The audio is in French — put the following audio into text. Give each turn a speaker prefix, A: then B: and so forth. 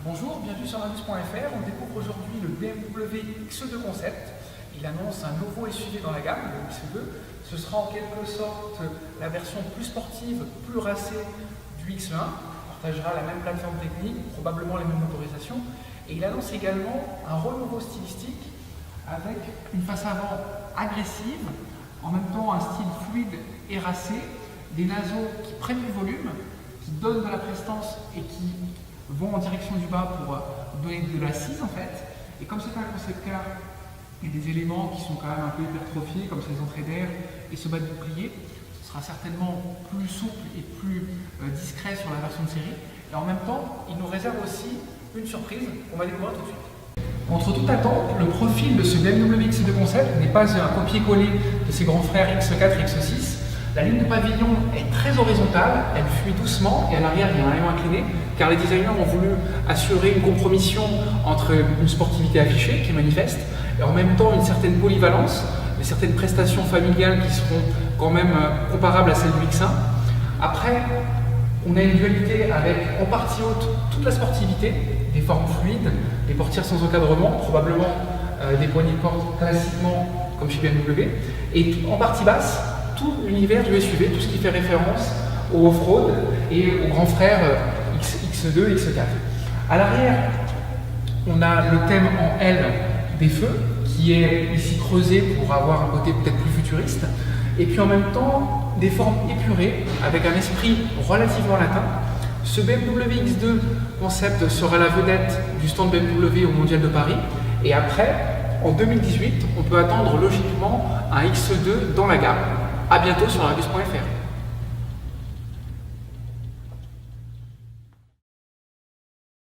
A: Bonjour, bienvenue sur Airbus.fr. On découvre aujourd'hui le BMW X2 Concept. Il annonce un nouveau SUV dans la gamme, le X2. Ce sera en quelque sorte la version plus sportive, plus racée du X1. Il partagera la même plateforme technique, probablement les mêmes motorisations. Et il annonce également un renouveau stylistique avec une face avant agressive, en même temps un style fluide et racé, des naseaux qui prennent du volume, qui donnent de la prestance et qui vont en direction du bas pour donner de l'assise en fait. Et comme c'est un concept car, il y a des éléments qui sont quand même un peu hypertrophiés, comme ces entrées d'air et ce bas de bouclier. Ce sera certainement plus souple et plus discret sur la version de série. Et en même temps, il nous réserve aussi une surprise qu'on va découvrir tout de suite. Contre toute attente, le profil de ce BMW X2 Concept n'est pas un copier-coller de ses grands frères X4 et X6. La ligne de pavillon est très horizontale, elle fuit doucement et à l'arrière il y a un rayon incliné car les designers ont voulu assurer une compromission entre une sportivité affichée qui est manifeste et en même temps une certaine polyvalence, certaines prestations familiales qui seront quand même comparables à celles du X1. Après, on a une dualité avec en partie haute toute la sportivité, des formes fluides, des portières sans encadrement, probablement des poignées de porte classiquement comme chez BMW, et en partie basse, tout l'univers du SUV, tout ce qui fait référence au off-road et aux grands frères X2 et X4. À l'arrière, on a le thème en L des feux, qui est ici creusé pour avoir un côté peut-être plus futuriste, et puis en même temps des formes épurées, avec un esprit relativement latin. Ce BMW X2 Concept sera la vedette du stand BMW au Mondial de Paris, et après, en 2018, on peut attendre logiquement un X2 dans la gamme. A bientôt sur Airbus.fr.